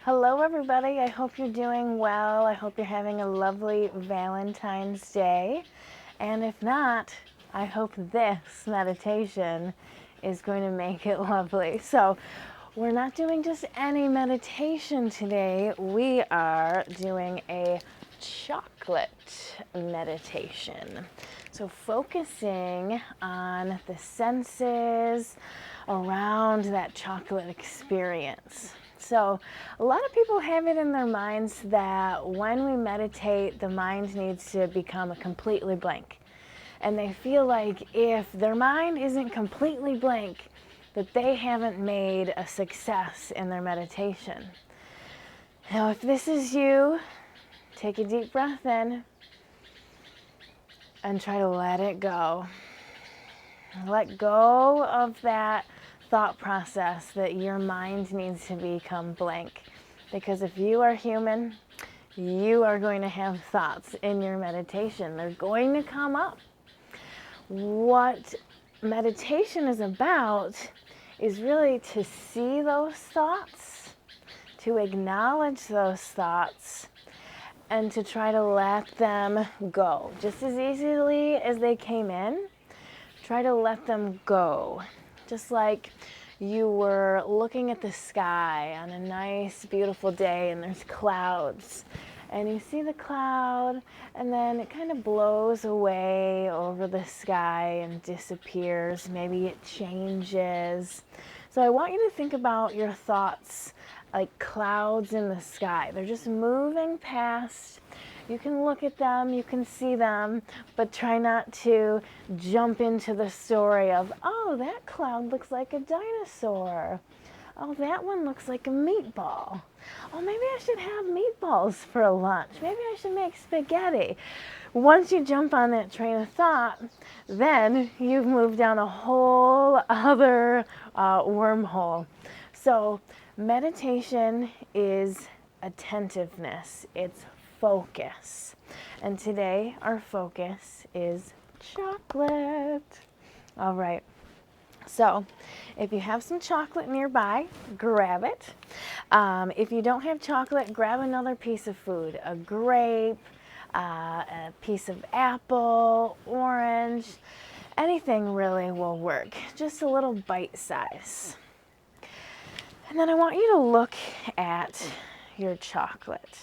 Hello, everybody. I hope you're doing well. I hope you're having a lovely Valentine's Day. And if not, I hope this meditation is going to make it lovely. So, we're not doing just any meditation today. We are doing a chocolate meditation. So, focusing on the senses around that chocolate experience. So, a lot of people have it in their minds that when we meditate, the mind needs to become a completely blank. And they feel like if their mind isn't completely blank, that they haven't made a success in their meditation. Now, if this is you, take a deep breath in and try to let it go. Let go of that thought process that your mind needs to become blank. Because if you are human, you are going to have thoughts in your meditation. They're going to come up. What meditation is about is really to see those thoughts, to acknowledge those thoughts, and to try to let them go. Just as easily as they came in, try to let them go. Just like you were looking at the sky on a nice, beautiful day and there's clouds. And you see the cloud and then it kind of blows away over the sky and disappears. Maybe it changes. So I want you to think about your thoughts like clouds in the sky. They're just moving past. You can look at them, you can see them, but try not to jump into the story of, oh, that cloud looks like a dinosaur. Oh, that one looks like a meatball. Oh, maybe I should have meatballs for lunch. Maybe I should make spaghetti. Once you jump on that train of thought, then you've moved down a whole other wormhole. So meditation is attentiveness. It's focus. And today our focus is chocolate. All right. So if you have some chocolate nearby, grab it. If you don't have chocolate, grab another piece of food, a grape, a piece of apple, orange, anything really will work. Just a little bite size. And then I want you to look at your chocolate.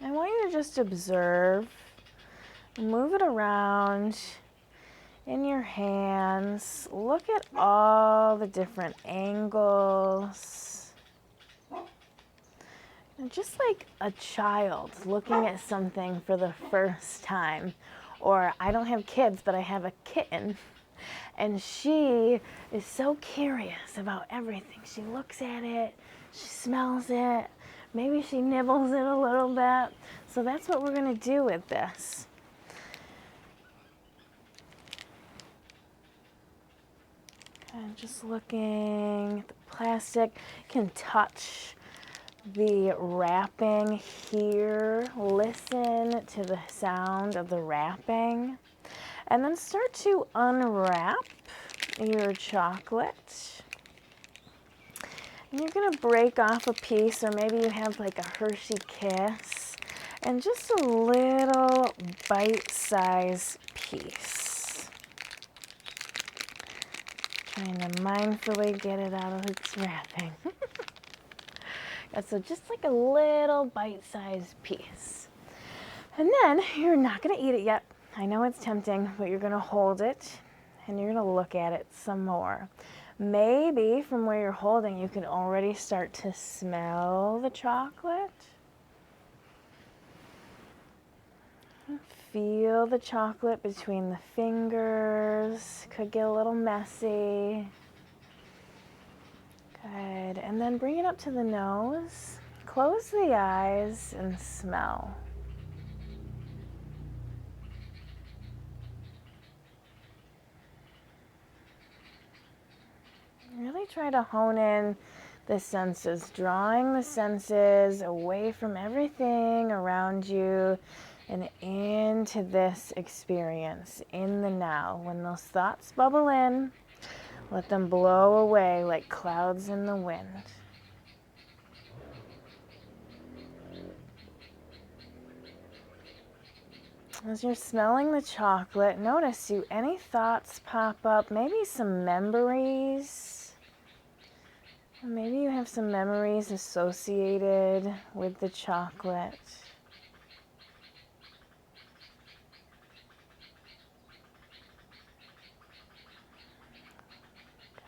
I want you to just observe, move it around in your hands. Look at all the different angles. And just like a child looking at something for the first time. Or I don't have kids, but I have a kitten. And she is so curious about everything. She looks at it, she smells it, maybe she nibbles it a little bit. So that's what we're going to do with this. And just looking at the plastic, you can touch the wrapping here, listen to the sound of the wrapping, and then start to unwrap your chocolate. And you're going to break off a piece, or maybe you have like a Hershey Kiss, and just a little bite-sized piece. Trying to mindfully get it out of its wrapping. So just like a little bite-sized piece. And then you're not going to eat it yet. I know it's tempting, but you're going to hold it and you're going to look at it some more. Maybe from where you're holding, you can already start to smell the chocolate. Feel the chocolate between the fingers. Could get a little messy. Good. And then bring it up to the nose. Close the eyes and smell. Really try to hone in the senses, drawing the senses away from everything around you and into this experience, in the now. When those thoughts bubble in, let them blow away like clouds in the wind. As you're smelling the chocolate, notice do any thoughts pop up, maybe some memories. Maybe you have some memories associated with the chocolate.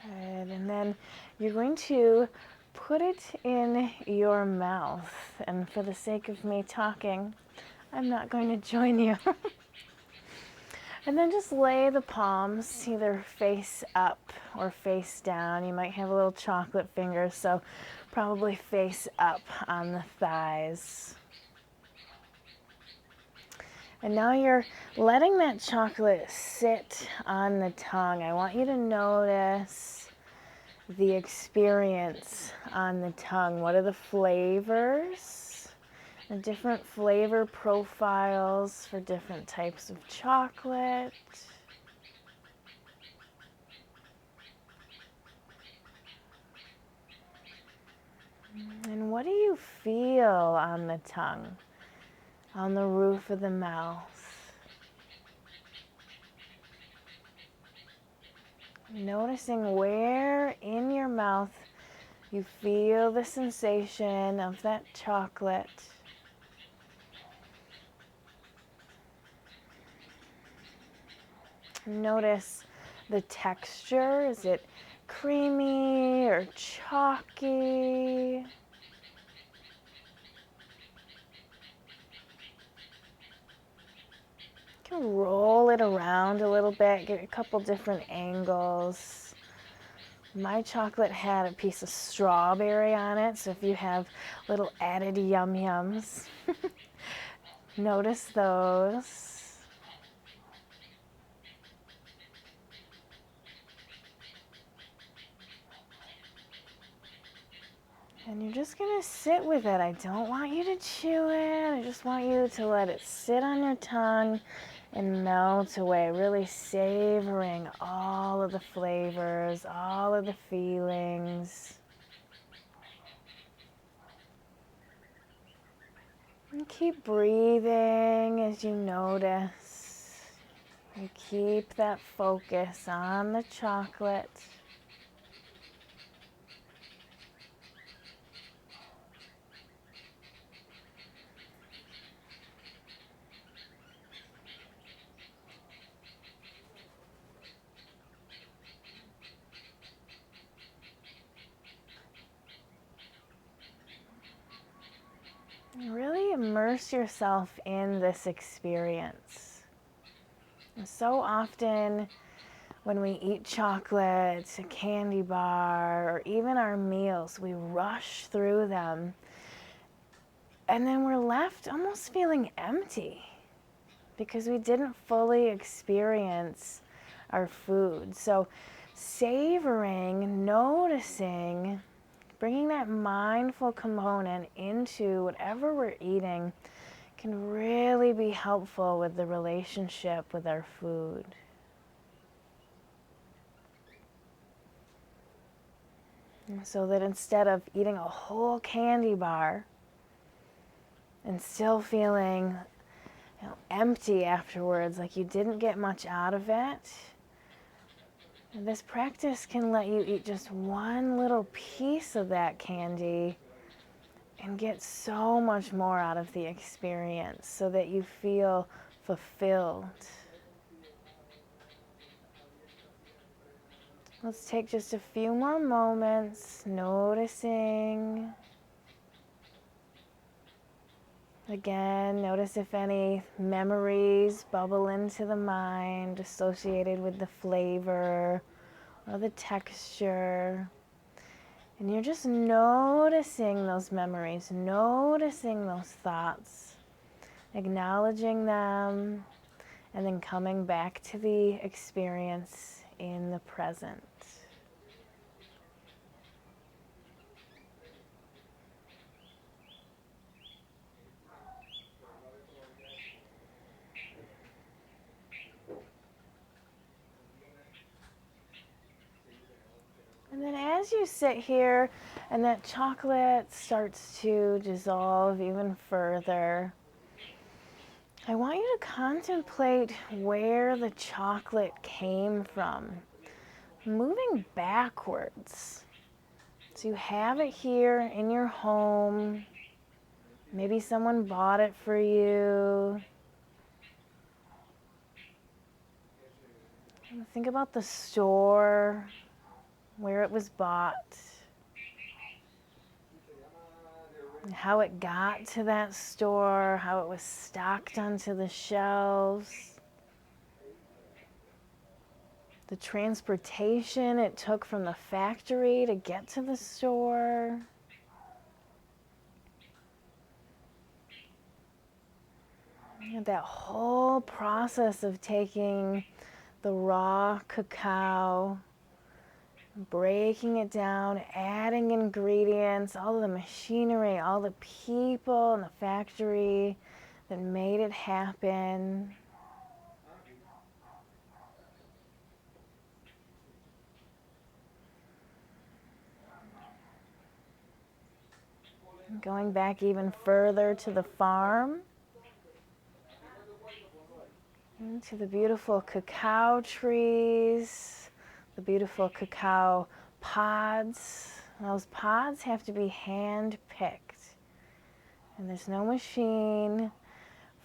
Good. And then you're going to put it in your mouth. And for the sake of me talking, I'm not going to join you. And then just lay the palms either face up or face down. You might have a little chocolate finger, so probably face up on the thighs. And now you're letting that chocolate sit on the tongue. I want you to notice the experience on the tongue. What are the flavors? The different flavor profiles for different types of chocolate. And what do you feel on the tongue, on the roof of the mouth? Noticing where in your mouth you feel the sensation of that chocolate. Notice the texture. Is it creamy or chalky? You can roll it around a little bit, get a couple different angles. My chocolate had a piece of strawberry on it, so if you have little added yum-yums, notice those. And you're just going to sit with it. I don't want you to chew it. I just want you to let it sit on your tongue and melt away, really savoring all of the flavors, all of the feelings. And keep breathing as you notice. You keep that focus on the chocolate. Really immerse yourself in this experience. So often when we eat chocolate, a candy bar, or even our meals, we rush through them. And then we're left almost feeling empty because we didn't fully experience our food. So savoring, noticing, bringing that mindful component into whatever we're eating can really be helpful with the relationship with our food. And so that instead of eating a whole candy bar and still feeling empty afterwards, like you didn't get much out of it, this practice can let you eat just one little piece of that candy and get so much more out of the experience so that you feel fulfilled. Let's take just a few more moments noticing. Again, notice if any memories bubble into the mind associated with the flavor or the texture. And you're just noticing those memories, noticing those thoughts, acknowledging them, and then coming back to the experience in the present. And then as you sit here and that chocolate starts to dissolve even further, I want you to contemplate where the chocolate came from, moving backwards. So you have it here in your home. Maybe someone bought it for you. Think about the store, where it was bought, and how it got to that store, how it was stocked onto the shelves, the transportation it took from the factory to get to the store. And that whole process of taking the raw cacao, breaking it down, adding ingredients, all the machinery, all the people in the factory that made it happen. Going back even further to the farm, to the beautiful cacao trees, the beautiful cacao pods. Those pods have to be hand-picked, and there's no machine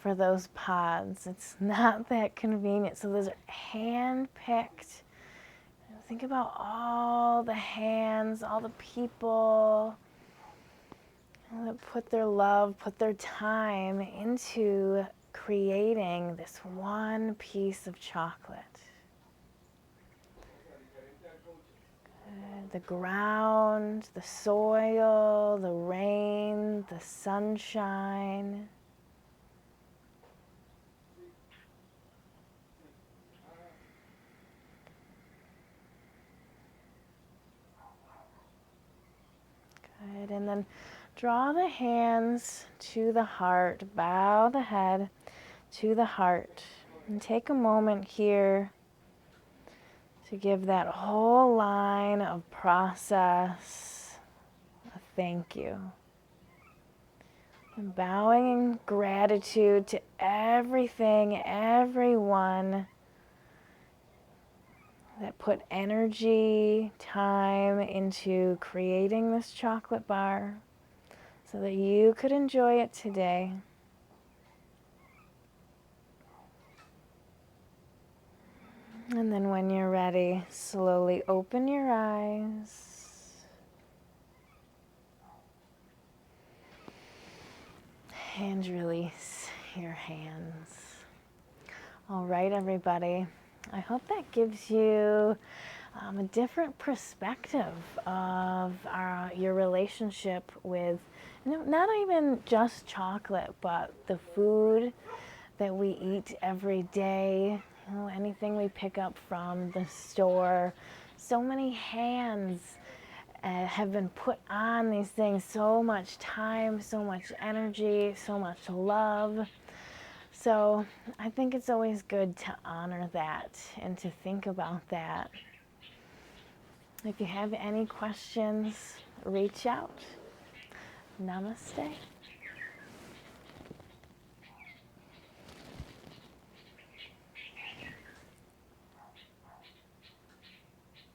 for those pods. It's not that convenient. So those are hand-picked. Think about all the hands, all the people that put their love, put their time into creating this one piece of chocolate. The ground, the soil, the rain, the sunshine. Good, and then draw the hands to the heart, bow the head to the heart, and take a moment here to give that whole line of process a thank you. And bowing in gratitude to everything, everyone that put energy, time into creating this chocolate bar so that you could enjoy it today. And then when you're ready, slowly open your eyes. And release your hands. All right, everybody. I hope that gives you a different perspective of your relationship with, not even just chocolate, but the food that we eat every day, anything we pick up from the store. So many hands have been put on these things, so much time, so much energy, so much love. So I think it's always good to honor that and to think about that. If you have any questions, reach out. Namaste.